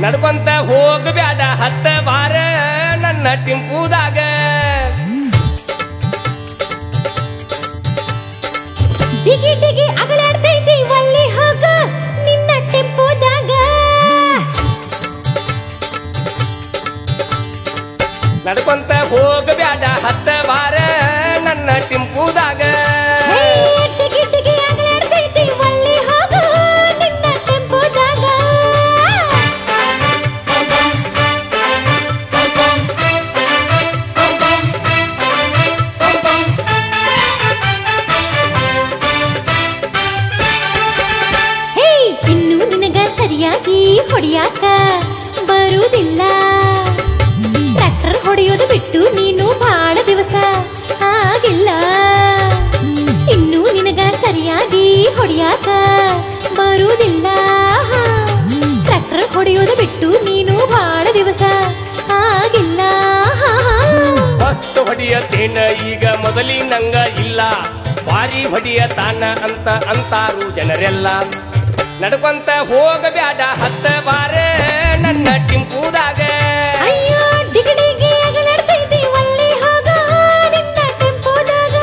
ನಡ್ಕೊಂತ ಹೋಗಬ್ಯಾಡ ಹತ್ತ ಬಾರ ನನ್ನ ಟಿಂಪುದಾಗ ಡಿಗಿ ಡಿಗಿ ಅಗಲಾಡ್ತೈತಿ ಒಲ್ಲಿ ಹೋಗ ನಿನ್ನ ಟೆಂಪೋದಾಗ ನಡ್ಕೊಂತ ಹೋಗಬ್ಯಾಡ ಹತ್ತ ಬಾರ ನನ್ನ ಟಿಂಪುದಾಗ ಡಿಗಿ ಡಿಗಿ ಅಗಲಾಡ್ತೈತಿ ಒಲ್ಲಿ ಹೋಗ ನಿನ್ನ ಟೆಂಪೋದಾಗ ಸರಿಯಾಗಿ ಹೊಡೆಯಾಕ ಬರುವುದಿಲ್ಲ ಟ್ರ್ಯಾಕ್ಟರ್ ಹೊಡೆಯೋದು ಬಿಟ್ಟು ನೀನು ಬಹಳ ದಿವಸ ಆಗಿಲ್ಲ ಇನ್ನು ನಿನಗ ಸರಿಯಾಗಿ ಹೊಡೆಯಾಕ ಬರುವುದಿಲ್ಲ ಟ್ರ್ಯಾಕ್ಟರ್ ಹೊಡೆಯೋದು ಬಿಟ್ಟು ನೀನು ಬಹಳ ದಿವಸ ಆಗಿಲ್ಲ ಫಸ್ಟ್ ಹೊಡೆಯತೇನ ಈಗ ಮೊದಲಿನಂಗ ಇಲ್ಲ ಬಾರಿ ಹೊಡೆಯತಾನ ಅಂತ ಅಂತಾರು ಜನರೆಲ್ಲ ನಡ್ಕೊಂತ ಹೋಗಬ್ಯಾಡ ಹತ್ತ ಬಾರ ನನ್ನ ಟಿಂಪುದಾಗ ಅಯ್ಯೋ ಡಿಗಿ ಡಿಗಿ ಅಗಲಾಡ್ತೈತಿ ಒಲ್ಲಿ ಹೋಗ ನಿನ್ನ ಟೆಂಪೋದಾಗ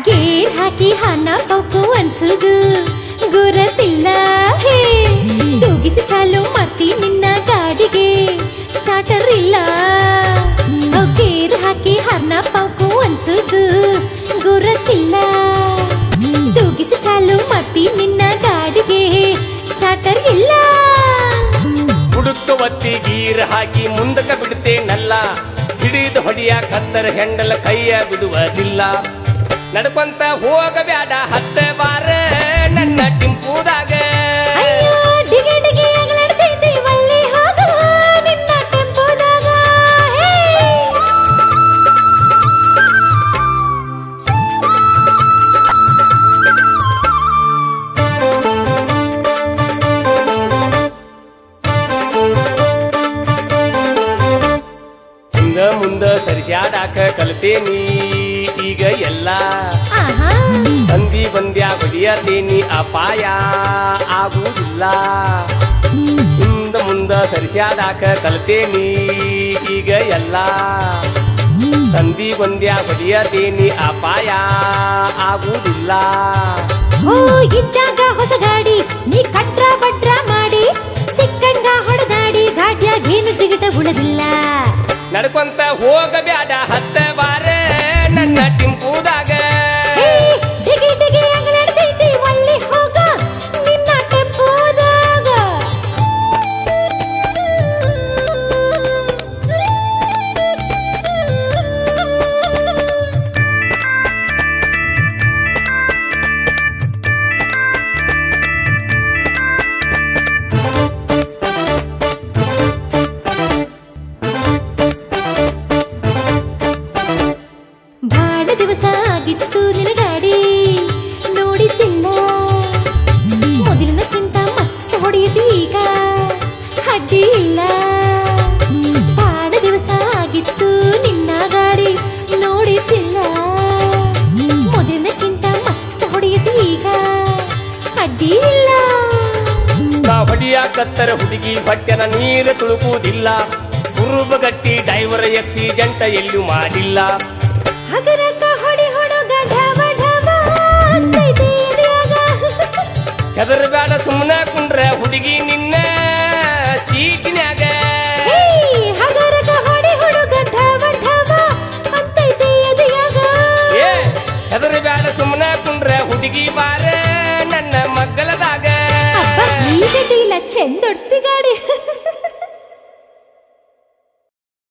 ಗೇರ್ ಹಾಕಿ ಹಣ ಪೌಕು ಅನ್ಸುದು ಗುರತಿಲ್ಲ ಹೇ ತೂಗಿಸಿ ಚಾಲು ಮಾಡ್ತಿ ನಿನ್ನ ಗಾಡಿಗೆ ಸ್ಟಾರ್ಟರ್ ಇಲ್ಲ ಗೇರ್ ಹಾಕಿ ಹರ್ನ ಪೌಕು ಅನ್ಸುದು ಗುರತಿಲ್ಲ ತೂಗಿಸಿ ಚಾಲು ಮಾಡ್ತಿ ನಿನ್ನ ಗಾಡಿಗೆ ಸ್ಟಾರ್ಟರ್ ಇಲ್ಲ ಹುಡುಕ ಒತ್ತಿ ಗೀರ್ ಹಾಕಿ ಮುಂದಕ್ಕೆ ಬಿಡ್ತೇನಲ್ಲ ಹಿಡಿದು ಹೊಡಿಯ ಕತ್ತರ ಹೆಂಡಲ ಕೈಯ ಬಿಡುವುದಿಲ್ಲ ನಡ್ಕೊಂತ ಹೋಗಬ್ಯಾಡ ಹತ್ತ ಬಾರ ನನ್ನ ಟಿಂಪುದಾಗ ಅಯ್ಯೋ ಡಿಗಿ ಡಿಗಿ ಅಗಲಾಡ್ತೈತಿ ಒಲ್ಲಿ ಹೋಗ ನಿನ್ನ ಟೆಂಪೋದಾಗ ಹಿಂದ ಮುಂದ ಸರಿಸ್ಯಾಡಾಕ ಕಲ್ತೇನಿ ಈಗ ಎಲ್ಲ ಸಂಧಿ ಬಂದ್ಯಾ ಹೊಡಿಯತೇನಿ ಅಪಾಯ ಆಗುವುದಿಲ್ಲ ಹಿಂದ ಮುಂದ ಸರಿಸ್ಯಾಡಾಕ ಕಲ್ತೇನಿ ಈಗ ಎಲ್ಲ ಸಂಧಿ ಬಂದ್ಯಾ ಹೊಡಿಯತೇನಿ ಅಪಾಯ ಆಗುವುದಿಲ್ಲ ಇದ್ದಾಗ ಹೊಸ ಗಾಡಿ ನೀ ಕಟ್ರ ಬಡ್ರ ಮಾಡಿ ಸಿಕ್ಕಂಗ ಹೊಡೆದಾಡಿ ಘಾಟ್ಯಾಗೇನು ಜಿಗಿಟ ಉಳದಿಲ್ಲ ನಡ್ಕೊಂತ ಹೋಗಬ್ಯಾಡ ಹತ್ತ ಬಾರ ನನ್ನ ಟಿಂಪುದಾಗ ಡಿಗಿ ಡಿಗಿ ಅಗಲಾಡ್ತೈತಿ ಒಲ್ಲಿ ಹೋಗ ನಿನ್ನ ಟೆಂಪೋದಾಗ ಬಹಳ ದಿವಸ ಆಗಿತ್ತು ನಿನ ಗಾಡಿ ನೋಡಿದ್ದಿಲ್ಲ ಮೊದಲಿನಕ್ಕಿಂತ ಮಸ್ತ್ ಹೊಡೆಯುತ್ತಿ ಈಗ ಅಡ್ಡಿ ಇಲ್ಲ ಬಹಳ ದಿವಸ ಆಗಿತ್ತು ನಿನ್ನ ಗಾಡಿ ನೋಡಿದ್ದಿಲ್ಲ ಮೊದಲಿನಕ್ಕಿಂತ ಮಸ್ತ್ ಹೊಡೆಯುತ್ತಿ ಈಗ ಅಡ್ಡಿ ಇಲ್ಲ ಹೊಡಿಯ ಕತ್ತರ ಹುಡುಗಿ ಹೊಟ್ಟೆನ ನೀರು ತುಳುಕುವುದಿಲ್ಲ ಕುರುಬಗಟ್ಟಿ ಡೈವರ್ ಆಕ್ಸಿಡೆಂಟ್ ಎಲ್ಲೂ ಮಾಡಿಲ್ಲ ಹಗರಕ ಹೊಡಿ ಹೊಡುಗ ಢವ ಢವ ಅಂತೈತಿ ಎದೆಯಾಗ ಚದರಬೇಡ ಸುಮ್ಮನೆ ಕುಂಡ್ರ ಹುಡುಗಿ ನಿನ್ನ ಸೀಟಿನ್ಯಾಗ ಹಗರಕ ಹೊಡಿ ಹೊಡುಗ ಢವ ಢವ ಅಂತೈತಿ ಎದೆಯಾಗ ಚದರಬೇಡ ಸುಮ್ಮನೆ ಕುಂಡ್ರ ಹುಡುಗಿ ಬಾರ ನನ್ನ ಮಗ್ಗಲದಾಗ ಈಗ ಡೀಲ ಚೆಂದೊಡ್ಸ್ತಿಗಾಳ